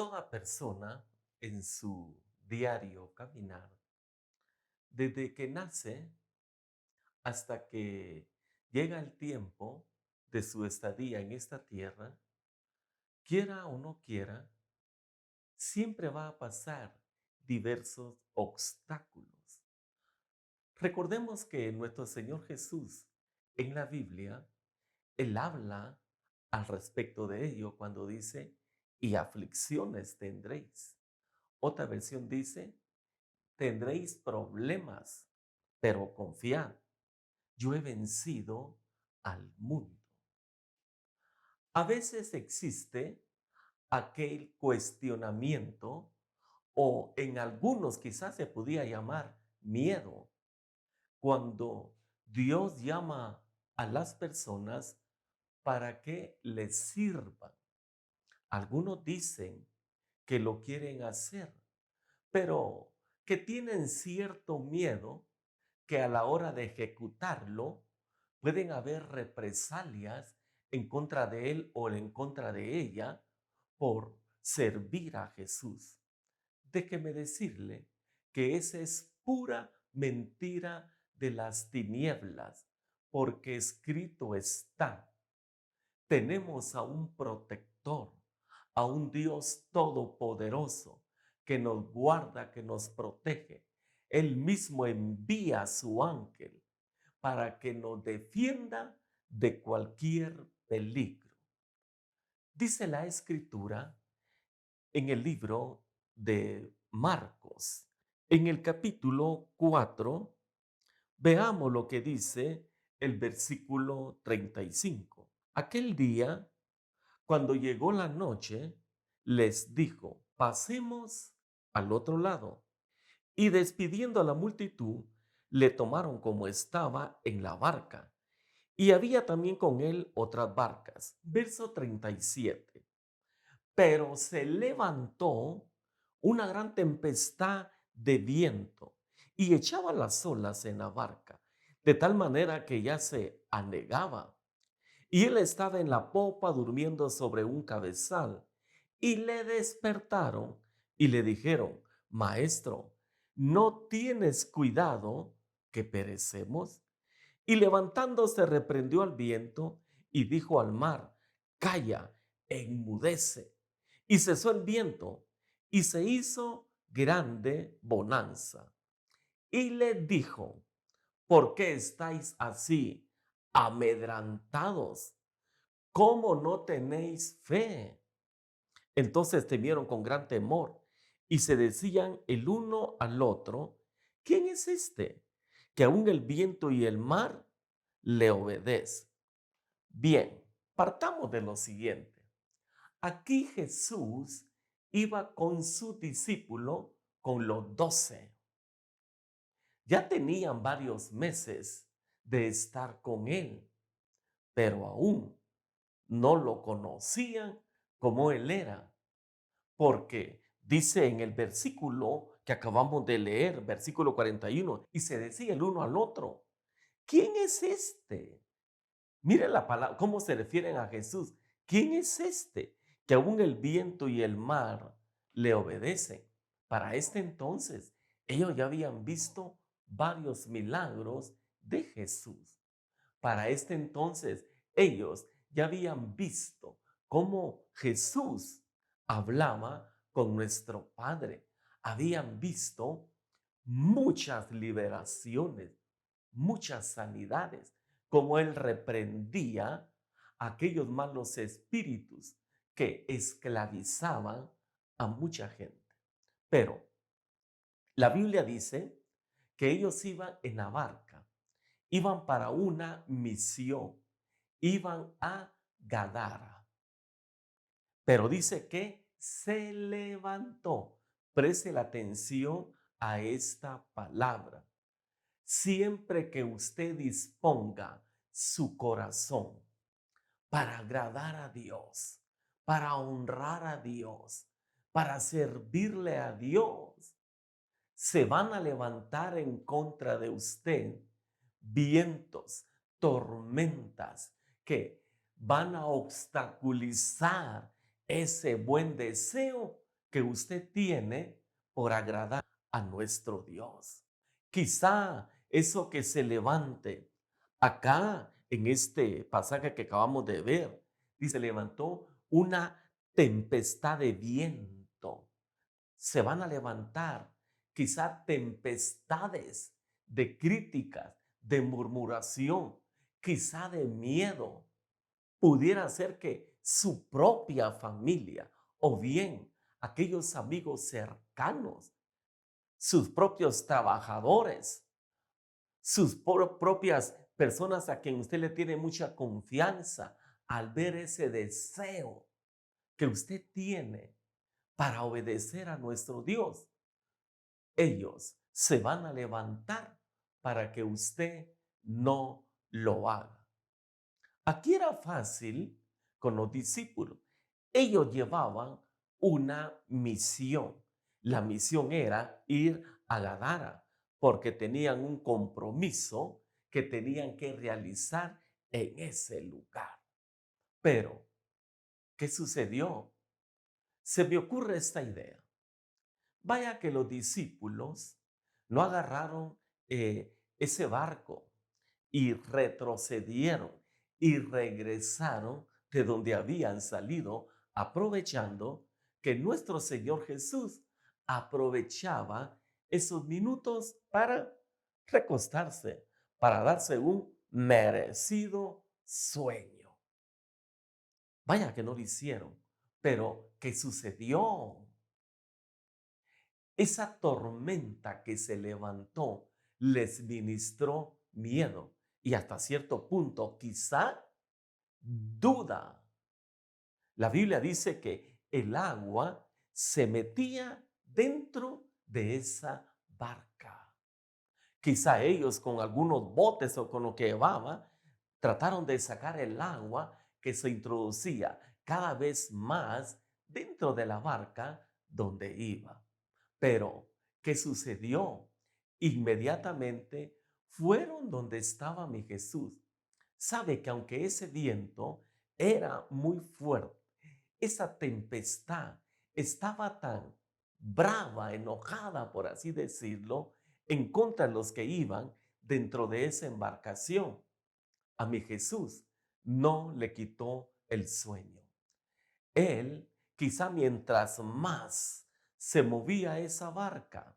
Toda persona en su diario caminar, desde que nace hasta que llega el tiempo de su estadía en esta tierra, quiera o no quiera, siempre va a pasar diversos obstáculos. Recordemos que nuestro Señor Jesús en la Biblia, Él habla al respecto de ello cuando dice, y aflicciones tendréis. Otra versión dice, tendréis problemas, pero confiad, yo he vencido al mundo. A veces existe aquel cuestionamiento o en algunos quizás se podía llamar miedo cuando Dios llama a las personas para que les sirvan. Algunos dicen que lo quieren hacer, pero que tienen cierto miedo que a la hora de ejecutarlo pueden haber represalias en contra de él o en contra de ella por servir a Jesús. Déjeme decirle que esa es pura mentira de las tinieblas, porque escrito está, tenemos a un protector, a un Dios todopoderoso que nos guarda, que nos protege. Él mismo envía a su ángel para que nos defienda de cualquier peligro. Dice la escritura en el libro de Marcos, en el capítulo 4, veamos lo que dice el versículo 35. Aquel día, cuando llegó la noche, les dijo, pasemos al otro lado. Y despidiendo a la multitud, le tomaron como estaba en la barca. Y había también con él otras barcas. Verso 37. Pero se levantó una gran tempestad de viento y echaba las olas en la barca, de tal manera que ya se anegaba. Y él estaba en la popa durmiendo sobre un cabezal. Y le despertaron y le dijeron, Maestro, ¿no tienes cuidado que perecemos? Y levantándose reprendió al viento y dijo al mar, Calla, enmudece. Y cesó el viento y se hizo grande bonanza. Y le dijo, ¿por qué estáis así amedrantados? ¿Cómo no tenéis fe? Entonces temieron con gran temor y se decían el uno al otro, ¿quién es este que aun el viento y el mar le obedecen? Bien, partamos de lo siguiente. Aquí Jesús iba con su discípulo, con los 12. Ya tenían varios meses de estar con él, pero aún no lo conocían como él era, porque dice en el versículo que acabamos de leer, versículo 41, y se decía el uno al otro, ¿quién es este? Mire la palabra, cómo se refieren a Jesús. ¿Quién es este que aún el viento y el mar le obedecen? Para este entonces, ellos ya habían visto varios milagros de Jesús. Para este entonces, ellos ya habían visto cómo Jesús hablaba con nuestro Padre. Habían visto muchas liberaciones, muchas sanidades, como Él reprendía a aquellos malos espíritus que esclavizaban a mucha gente. Pero la Biblia dice que ellos iban en la barca, iban para una misión, iban a Gadara. Pero dice que se levantó. Preste la atención a esta palabra. Siempre que usted disponga su corazón para agradar a Dios, para honrar a Dios, para servirle a Dios, se van a levantar en contra de usted vientos, tormentas que van a obstaculizar ese buen deseo que usted tiene por agradar a nuestro Dios. Quizá eso que se levante acá en este pasaje que acabamos de ver, dice, levantó una tempestad de viento. Se van a levantar quizá tempestades de críticas, de murmuración, quizá de miedo. Pudiera ser que su propia familia o bien aquellos amigos cercanos, sus propios trabajadores, sus propias personas a quien usted le tiene mucha confianza, al ver ese deseo que usted tiene para obedecer a nuestro Dios, ellos se van a levantar para que usted no lo haga. Aquí era fácil con los discípulos. Ellos llevaban una misión. La misión era ir a Gadara porque tenían un compromiso que tenían que realizar en ese lugar. Pero, ¿qué sucedió? Se me ocurre esta idea. Vaya que los discípulos no agarraron ese barco y retrocedieron y regresaron de donde habían salido, aprovechando que nuestro Señor Jesús aprovechaba esos minutos para recostarse, para darse un merecido sueño. Vaya que no lo hicieron, pero ¿qué sucedió? Esa tormenta que se levantó les ministró miedo y hasta cierto punto quizá duda. La Biblia dice que el agua se metía dentro de esa barca. Quizá ellos con algunos botes o con lo que llevaban trataron de sacar el agua que se introducía cada vez más dentro de la barca donde iba. Pero, ¿qué sucedió? Inmediatamente fueron donde estaba mi Jesús. Sabe que aunque ese viento era muy fuerte, esa tempestad estaba tan brava, enojada, por así decirlo, en contra de los que iban dentro de esa embarcación. A mi Jesús no le quitó el sueño. Él, quizá mientras más se movía esa barca,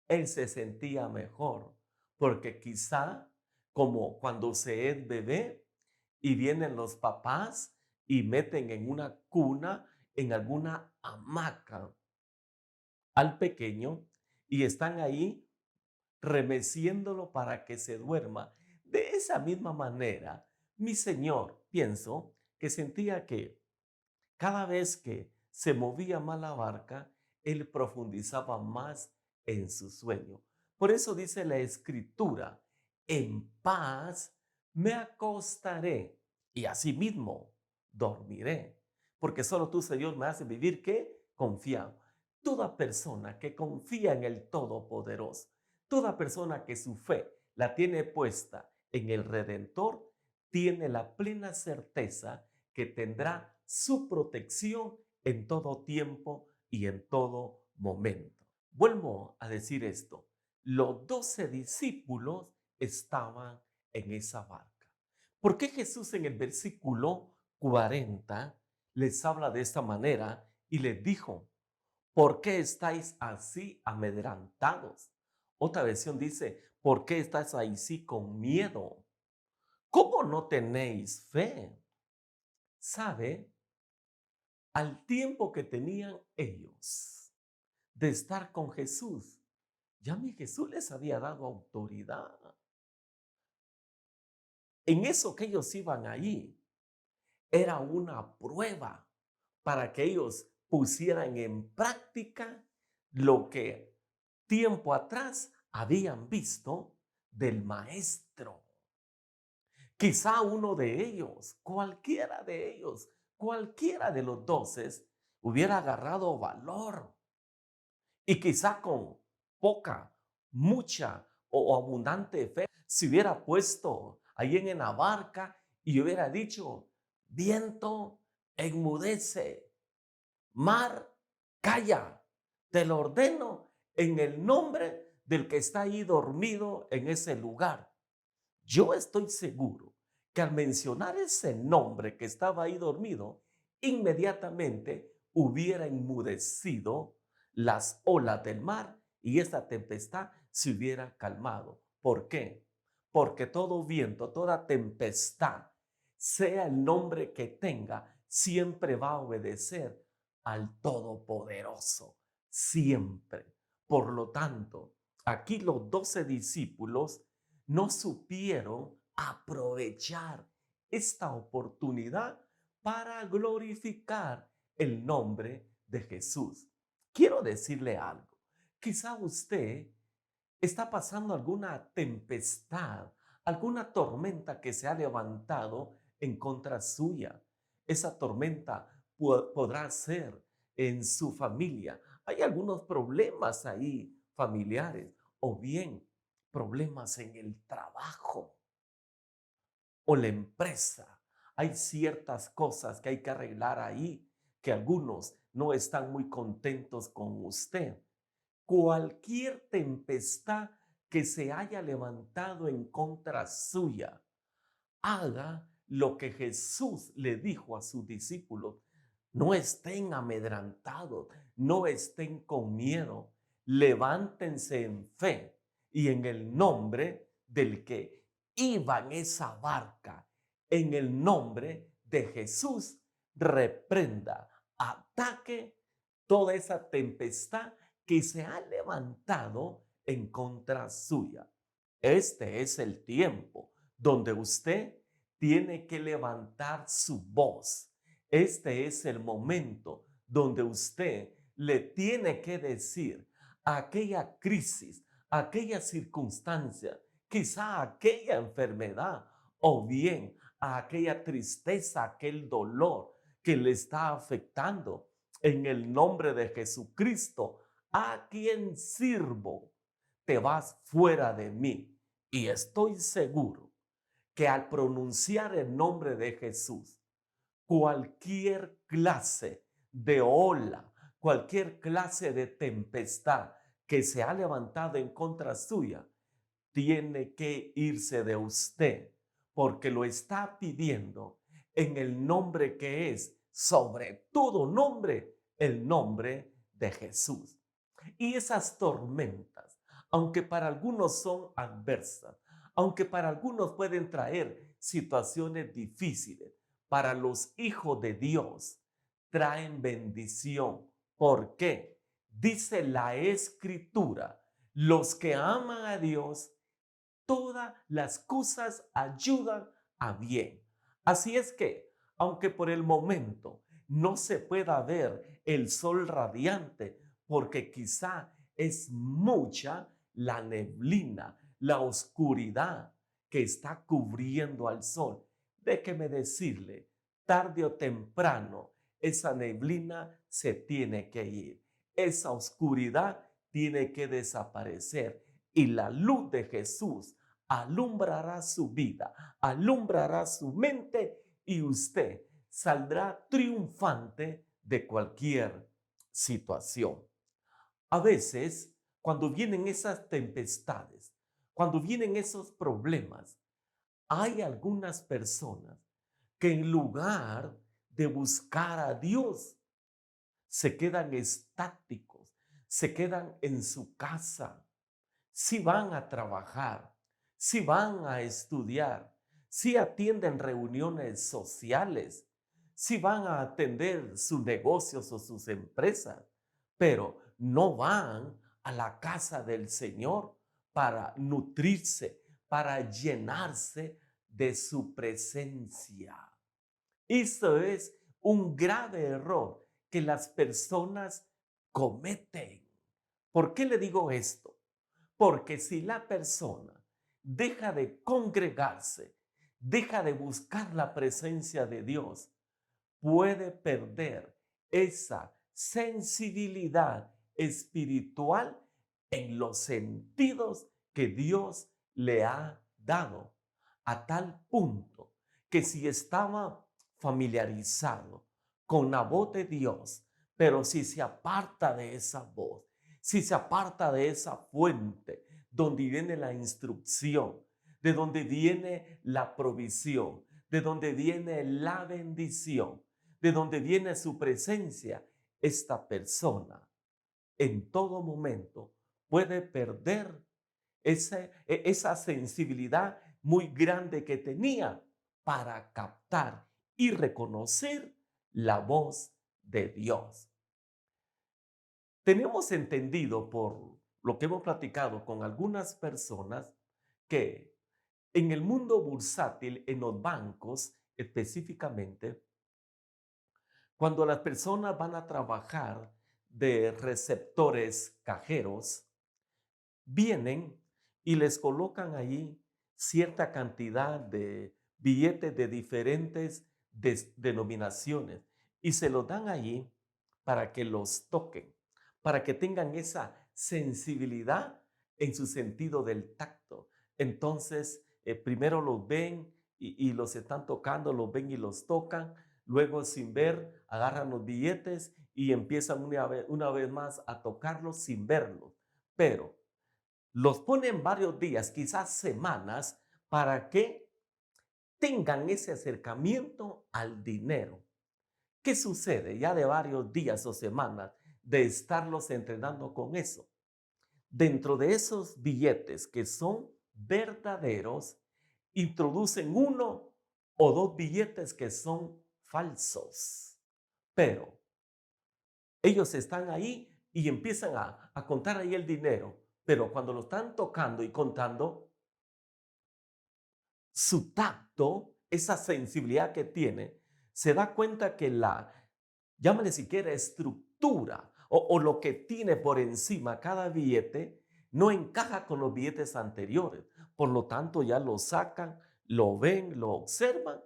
él se sentía mejor, porque quizá como cuando se es bebé y vienen los papás y meten en una cuna, en alguna hamaca al pequeño y están ahí remeciéndolo para que se duerma. De esa misma manera, mi Señor, pienso, que sentía que cada vez que se movía más la barca, él profundizaba más en su sueño. Por eso dice la Escritura, en paz me acostaré y asimismo dormiré, porque solo tú, Señor, me haces vivir, ¿qué? Confiado. Toda persona que confía en el Todopoderoso, toda persona que su fe la tiene puesta en el Redentor, tiene la plena certeza que tendrá su protección en todo tiempo y en todo momento. Vuelvo a decir esto. Los 12 discípulos estaban en esa barca. ¿Por qué Jesús en el versículo 40 les habla de esta manera y les dijo, ¿por qué estáis así amedrentados? Otra versión dice, ¿por qué estáis así con miedo? ¿Cómo no tenéis fe? ¿Sabe? Al tiempo que tenían ellos de estar con Jesús, ya mi Jesús les había dado autoridad. En eso que ellos iban ahí, era una prueba para que ellos pusieran en práctica lo que tiempo atrás habían visto del maestro. Quizá uno de ellos, cualquiera de los 12, hubiera agarrado valor y quizá con poca, mucha o abundante fe se hubiera puesto ahí en la barca y hubiera dicho, viento, enmudece, mar, calla, te lo ordeno en el nombre del que está ahí dormido en ese lugar. Yo estoy seguro que al mencionar ese nombre que estaba ahí dormido, inmediatamente hubiera enmudecido las olas del mar y esa tempestad se hubiera calmado. ¿Por qué? Porque todo viento, toda tempestad, sea el nombre que tenga, siempre va a obedecer al Todopoderoso, siempre. Por lo tanto, aquí los 12 discípulos no supieron aprovechar esta oportunidad para glorificar el nombre de Jesús. Quiero decirle algo. Quizá usted está pasando alguna tempestad, alguna tormenta que se ha levantado en contra suya. Esa tormenta podrá ser en su familia. Hay algunos problemas ahí familiares o bien problemas en el trabajo o la empresa. Hay ciertas cosas que hay que arreglar ahí que algunos no están muy contentos con usted. Cualquier tempestad que se haya levantado en contra suya, haga lo que Jesús le dijo a sus discípulos. No estén amedrantados, no estén con miedo, levántense en fe y en el nombre del que iba en esa barca, en el nombre de Jesús, reprenda, ataque toda esa tempestad que se ha levantado en contra suya. Este es el tiempo donde usted tiene que levantar su voz. Este es el momento donde usted le tiene que decir a aquella crisis, a aquella circunstancia, quizá a aquella enfermedad o bien a aquella tristeza, aquel dolor que le está afectando. En el nombre de Jesucristo, a quien sirvo, te vas fuera de mí. Y estoy seguro que al pronunciar el nombre de Jesús, cualquier clase de ola, cualquier clase de tempestad que se ha levantado en contra suya, tiene que irse de usted, porque lo está pidiendo en el nombre que es sobre todo nombre, el nombre de Jesús. Y esas tormentas, aunque para algunos son adversas, aunque para algunos pueden traer situaciones difíciles, para los hijos de Dios traen bendición. ¿Por qué? Dice la Escritura, los que aman a Dios, todas las cosas ayudan a bien. Así es que, aunque por el momento no se pueda ver el sol radiante, porque quizá es mucha la neblina, la oscuridad que está cubriendo al sol, déjeme decirle, tarde o temprano, esa neblina se tiene que ir, esa oscuridad tiene que desaparecer y la luz de Jesús alumbrará su vida, alumbrará su mente y usted saldrá triunfante de cualquier situación. A veces, cuando vienen esas tempestades, cuando vienen esos problemas, hay algunas personas que en lugar de buscar a Dios, se quedan estáticos, se quedan en su casa, si van a trabajar, si van a estudiar, si atienden reuniones sociales, si van a atender sus negocios o sus empresas, pero no van a la casa del Señor para nutrirse, para llenarse de su presencia. Eso es un grave error que las personas cometen. ¿Por qué le digo esto? Porque si la persona deja de congregarse, deja de buscar la presencia de Dios, puede perder esa sensibilidad espiritual en los sentidos que Dios le ha dado, a tal punto que si estaba familiarizado con la voz de Dios, Pero si se aparta de esa voz, si se aparta de esa fuente donde viene la instrucción, de donde viene la provisión, de donde viene la bendición, de donde viene su presencia, esta persona en todo momento puede perder esa sensibilidad muy grande que tenía para captar y reconocer la voz de Dios. Tenemos entendido por lo que hemos platicado con algunas personas que en el mundo bursátil, en los bancos específicamente, cuando las personas van a trabajar de receptores cajeros, vienen y les colocan allí cierta cantidad de billetes de diferentes denominaciones y se los dan allí para que los toquen, para que tengan esa sensibilidad en su sentido del tacto. Entonces, primero los ven y los están tocando, los ven y los tocan, luego sin ver, agarran los billetes y empiezan una vez más a tocarlos sin verlos. Pero los ponen varios días, quizás semanas, para que tengan ese acercamiento al dinero. ¿Qué sucede ya de varios días o semanas de estarlos entrenando con eso? Dentro de esos billetes que son verdaderos, introducen uno o dos billetes que son falsos. Pero ellos están ahí y empiezan a contar ahí el dinero, pero cuando lo están tocando y contando, su tacto, esa sensibilidad que tiene, se da cuenta que llámale siquiera estructura o lo que tiene por encima cada billete, no encaja con los billetes anteriores. Por lo tanto, ya lo sacan, lo ven, lo observan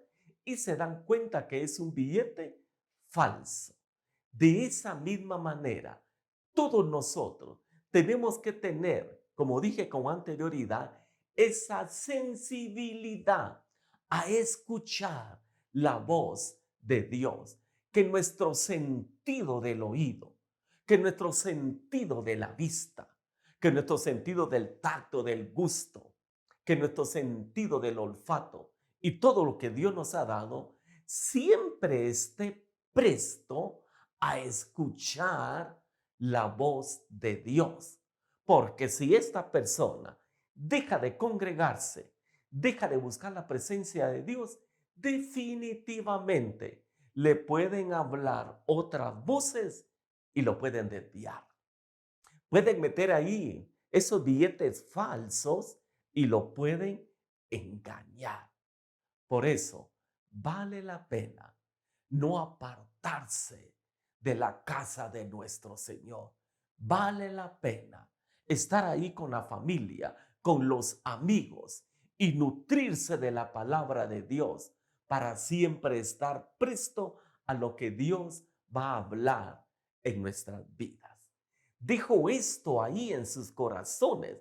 y se dan cuenta que es un billete falso. De esa misma manera, todos nosotros tenemos que tener, como dije con anterioridad, esa sensibilidad a escuchar la voz de Dios, que nuestro sentido del oído, que nuestro sentido de la vista, que nuestro sentido del tacto, del gusto, que nuestro sentido del olfato y todo lo que Dios nos ha dado siempre esté presto a escuchar la voz de Dios. Porque si esta persona deja de congregarse, deja de buscar la presencia de Dios, definitivamente le pueden hablar otras voces y lo pueden desviar. Pueden meter ahí esos billetes falsos y lo pueden engañar. Por eso vale la pena no apartarse de la casa de nuestro Señor. Vale la pena estar ahí con la familia, con los amigos y nutrirse de la palabra de Dios para siempre estar presto a lo que Dios va a hablar en nuestras vidas. Dejo esto ahí en sus corazones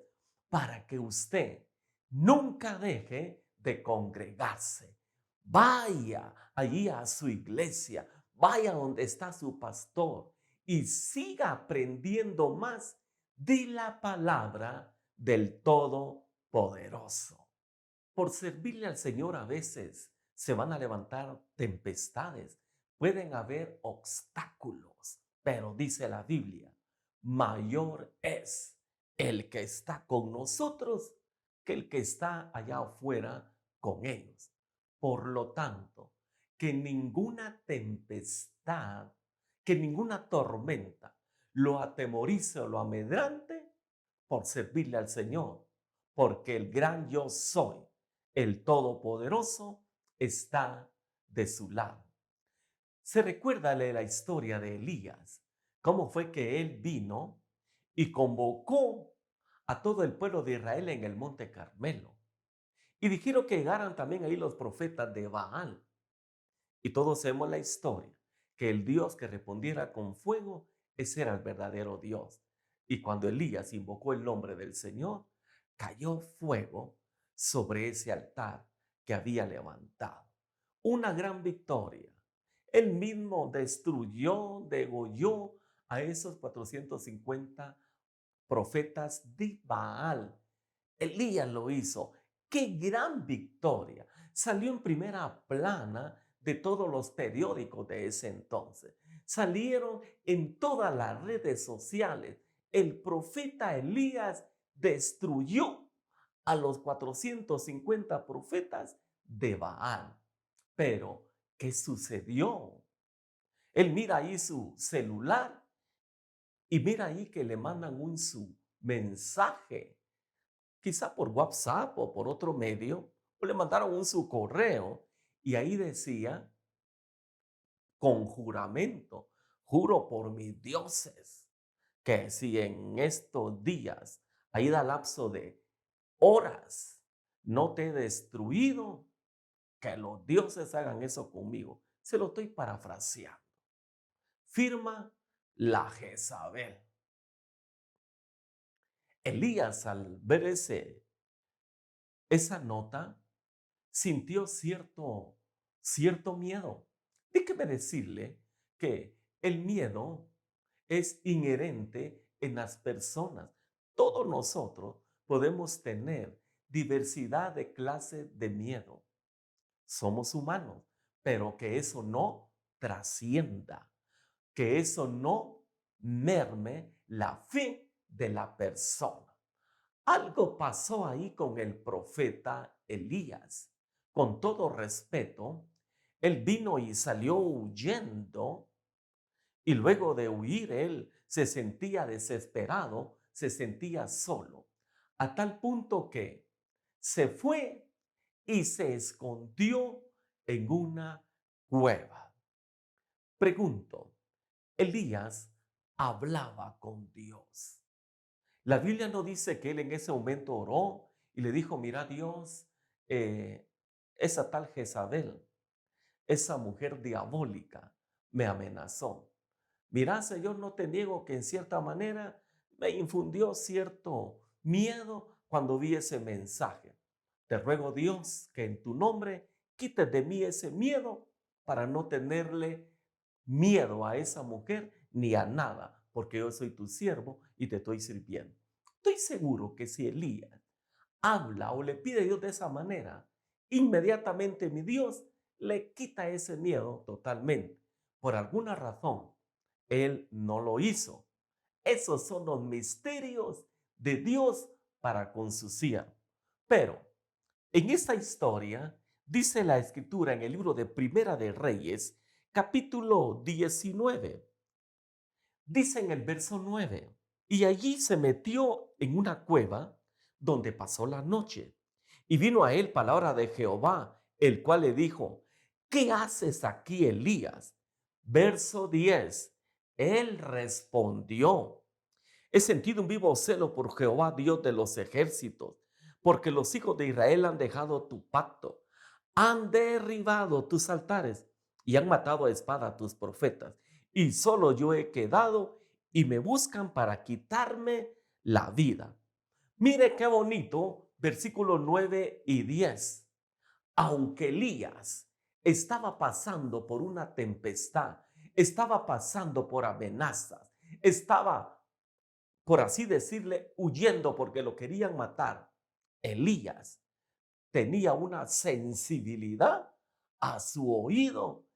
para que usted nunca deje de congregarse. Vaya allí a su iglesia, vaya donde está su pastor y siga aprendiendo más de la palabra del Todopoderoso. Por servirle al Señor a veces se van a levantar tempestades, pueden haber obstáculos, pero dice la Biblia, mayor es el que está con nosotros que el que está allá afuera con ellos. Por lo tanto, que ninguna tempestad, que ninguna tormenta lo atemorice o lo amedrante por servirle al Señor, porque el gran yo soy, el Todopoderoso, está de su lado. Se recuerda la historia de Elías, cómo fue que él vino y convocó a todo el pueblo de Israel en el monte Carmelo. Y dijeron que llegaran también ahí los profetas de Baal. Y todos sabemos la historia, que el Dios que respondiera con fuego, ese era el verdadero Dios. Y cuando Elías invocó el nombre del Señor, cayó fuego sobre ese altar que había levantado. Una gran victoria. Él mismo destruyó, degolló a esos 450 profetas de Baal. Elías lo hizo. ¡Qué gran victoria! Salió en primera plana de todos los periódicos de ese entonces. Salieron en todas las redes sociales. El profeta Elías destruyó a los 450 profetas de Baal. Pero, ¿qué sucedió? Él mira ahí su celular y mira ahí que le mandan su mensaje, quizá por WhatsApp o por otro medio, o le mandaron su correo y ahí decía, con juramento, juro por mis dioses, que si en estos días, ahí da lapso de horas, no te he destruido, que los dioses hagan eso conmigo. Se lo estoy parafraseando. Firma la Jezabel. Elías, al ver esa nota, sintió cierto miedo. Déjeme decirle que el miedo es inherente en las personas. Todos nosotros podemos tener diversidad de clases de miedo. Somos humanos, pero que eso no trascienda, que eso no merme la fe de la persona. Algo pasó ahí con el profeta Elías. Con todo respeto, él vino y salió huyendo y luego de huir él se sentía desesperado, se sentía solo, a tal punto que se fue y se escondió en una cueva. Pregunto, Elías hablaba con Dios. La Biblia no dice que él en ese momento oró y le dijo, mira Dios, eh, esa tal Jezabel, esa mujer diabólica me amenazó. Mira, Señor, no te niego que en cierta manera me infundió cierto miedo cuando vi ese mensaje. Te ruego, Dios, que en tu nombre quites de mí ese miedo para no tenerle miedo a esa mujer ni a nada, porque yo soy tu siervo y te estoy sirviendo. Estoy seguro que si Elías habla o le pide a Dios de esa manera, inmediatamente mi Dios le quita ese miedo totalmente. Por alguna razón, él no lo hizo. Esos son los misterios de Dios para con su siervo. Pero en esta historia, dice la escritura en el libro de Primera de Reyes, capítulo 19, dice en el verso 9, y allí se metió en una cueva donde pasó la noche. Y vino a él palabra de Jehová, el cual le dijo, ¿qué haces aquí, Elías? Verso 10, él respondió, he sentido un vivo celo por Jehová, Dios de los ejércitos, porque los hijos de Israel han dejado tu pacto, han derribado tus altares y han matado a espada a tus profetas. Y solo yo he quedado y me buscan para quitarme la vida. Mire qué bonito, versículos 9 y 10. Aunque Elías estaba pasando por una tempestad, estaba pasando por amenazas, estaba, por así decirle, huyendo porque lo querían matar, Elías tenía una sensibilidad a su oído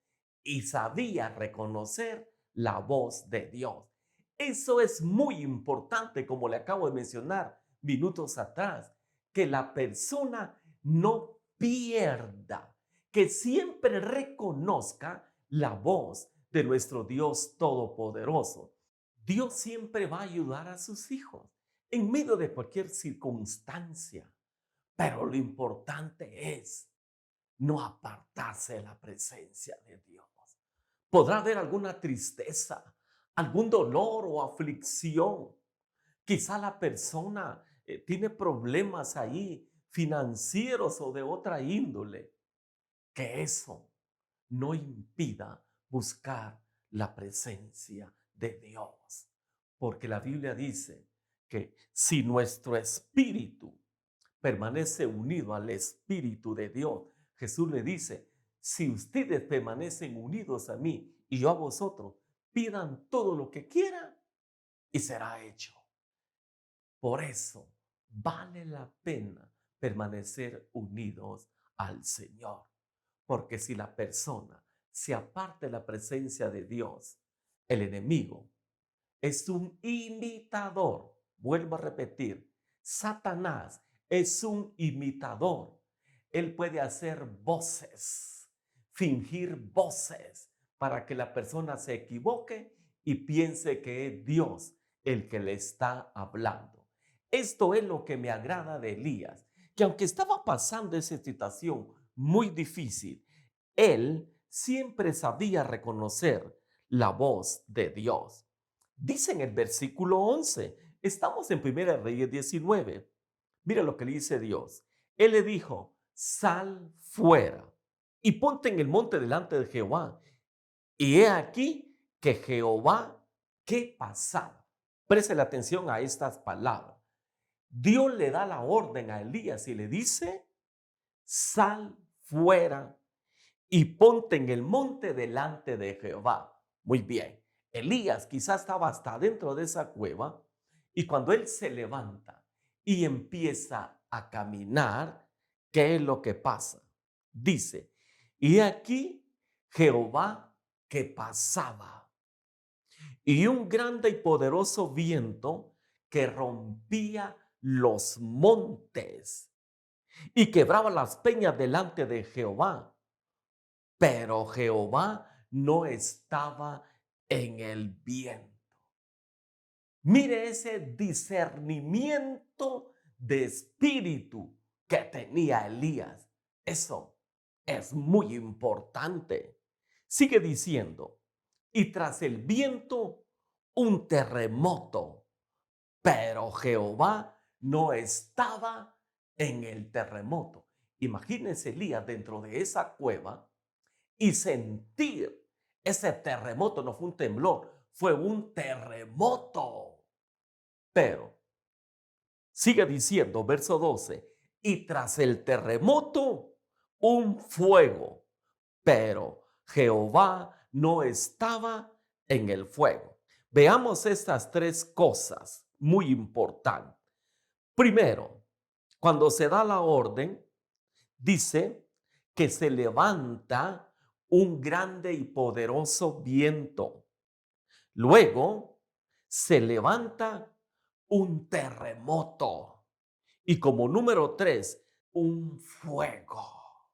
y sabía reconocer la voz de Dios. Eso es muy importante, como le acabo de mencionar minutos atrás, que la persona no pierda, que siempre reconozca la voz de nuestro Dios Todopoderoso. Dios siempre va a ayudar a sus hijos en medio de cualquier circunstancia. Pero lo importante es no apartarse de la presencia de Dios. Podrá haber alguna tristeza, algún dolor o aflicción. Quizá la persona tiene problemas ahí financieros o de otra índole. Que eso no impida buscar la presencia de Dios. Porque la Biblia dice que si nuestro espíritu permanece unido al Espíritu de Dios, Jesús le dice, si ustedes permanecen unidos a mí y yo a vosotros, pidan todo lo que quieran y será hecho. Por eso vale la pena permanecer unidos al Señor. Porque si la persona se aparta de la presencia de Dios, el enemigo es un imitador. Vuelvo a repetir, Satanás es un imitador. Él puede hacer voces, fingir voces para que la persona se equivoque y piense que es Dios el que le está hablando. Esto es lo que me agrada de Elías, que aunque estaba pasando esa situación muy difícil, él siempre sabía reconocer la voz de Dios. Dice en el versículo 11, estamos en 1 Reyes 19. Mira lo que le dice Dios. Él le dijo, sal fuera y ponte en el monte delante de Jehová. Y he aquí que Jehová, ¿qué pasaba? Preste la atención a estas palabras. Dios le da la orden a Elías y le dice, sal fuera y ponte en el monte delante de Jehová. Muy bien, Elías quizás estaba hasta dentro de esa cueva y cuando él se levanta y empieza a caminar, ¿qué es lo que pasa? Dice, y aquí Jehová que pasaba y un grande y poderoso viento que rompía los montes y quebraba las peñas delante de Jehová. Pero Jehová no estaba en el viento. Mire ese discernimiento de espíritu que tenía Elías. Eso es muy importante. Sigue diciendo, y tras el viento un terremoto, pero Jehová no estaba en el terremoto. Imagínense Elías dentro de esa cueva y sentir ese terremoto. No fue un temblor, fue un terremoto. Pero sigue diciendo, verso 12, y tras el terremoto, un fuego, pero Jehová no estaba en el fuego. Veamos estas tres cosas muy importantes. Primero, cuando se da la orden, dice que se levanta un grande y poderoso viento. Luego se levanta un terremoto. Y como número 3, un fuego.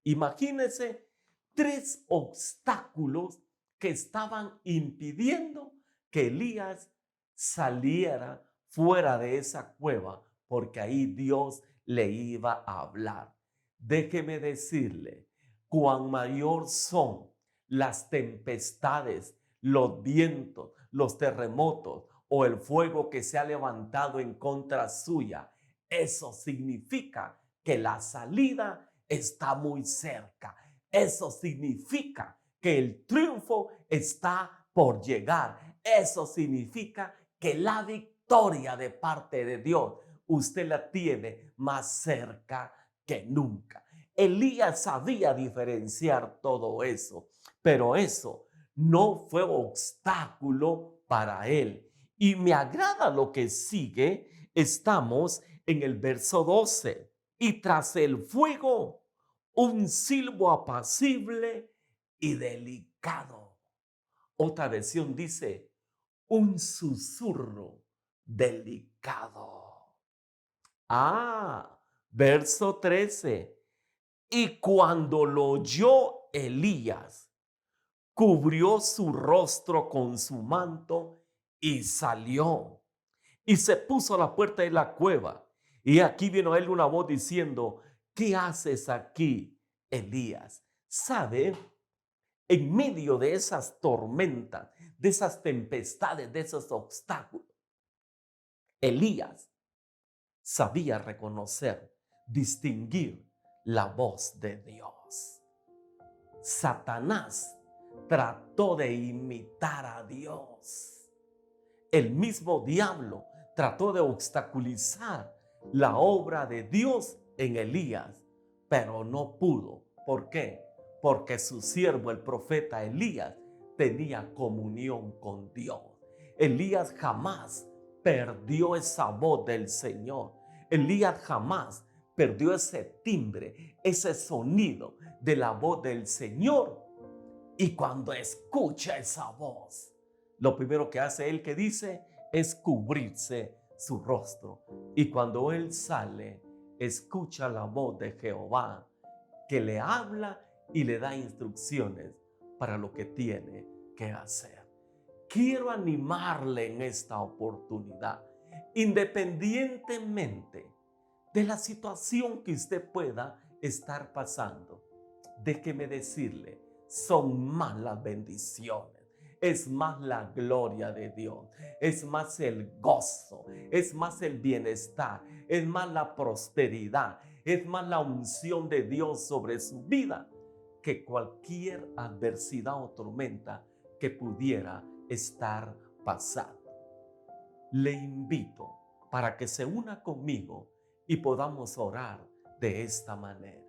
Imagínense 3 obstáculos que estaban impidiendo que Elías saliera fuera de esa cueva, porque ahí Dios le iba a hablar. Déjeme decirle, cuán mayor son las tempestades, los vientos, los terremotos o el fuego que se ha levantado en contra suya, eso significa que la salida está muy cerca. Eso significa que el triunfo está por llegar. Eso significa que la victoria de parte de Dios usted la tiene más cerca que nunca. Elías sabía diferenciar todo eso, pero eso no fue obstáculo para él. Y me agrada lo que sigue. Estamos en el verso 12. Y tras el fuego, un silbo apacible y delicado. Otra versión dice, un susurro delicado. Verso 13. Y cuando lo oyó Elías, cubrió su rostro con su manto y salió. Y se puso a la puerta de la cueva. Y aquí vino a él una voz diciendo, ¿qué haces aquí, Elías? ¿Sabe? En medio de esas tormentas, de esas tempestades, de esos obstáculos, Elías sabía reconocer, distinguir la voz de Dios. Satanás trató de imitar a Dios. El mismo diablo trató de obstaculizar la obra de Dios en Elías, pero no pudo. ¿Por qué? porque su siervo, el profeta Elías, tenía comunión con Dios. Elías jamás perdió esa voz del Señor. Elías jamás perdió ese timbre, ese sonido de la voz del Señor. Y cuando escucha esa voz, lo primero que hace él, que dice, es cubrirse su rostro. Y cuando él sale, escucha la voz de Jehová, que le habla y le da instrucciones para lo que tiene que hacer. Quiero animarle en esta oportunidad, independientemente de la situación que usted pueda estar pasando. Déjeme decirle, son más las bendiciones, es más la gloria de Dios, es más el gozo, es más el bienestar, es más la prosperidad, es más la unción de Dios sobre su vida que cualquier adversidad o tormenta que pudiera estar pasando. Le invito para que se una conmigo y podamos orar de esta manera.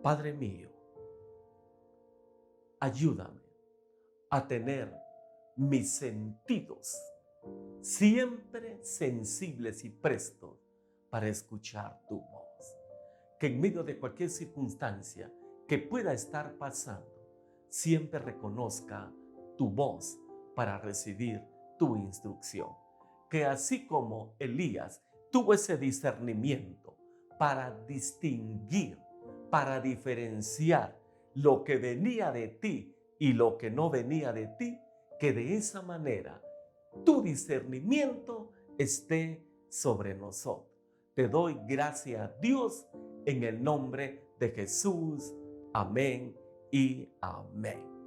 Padre mío, ayúdame a tener mis sentidos siempre sensibles y prestos para escuchar tu voz. Que en medio de cualquier circunstancia que pueda estar pasando, siempre reconozca tu voz para recibir tu instrucción. Que así como Elías tuvo ese discernimiento para distinguir, para diferenciar lo que venía de ti y lo que no venía de ti, que de esa manera tu discernimiento esté sobre nosotros. Te doy gracias, Dios, en el nombre de Jesús. Amén y amén.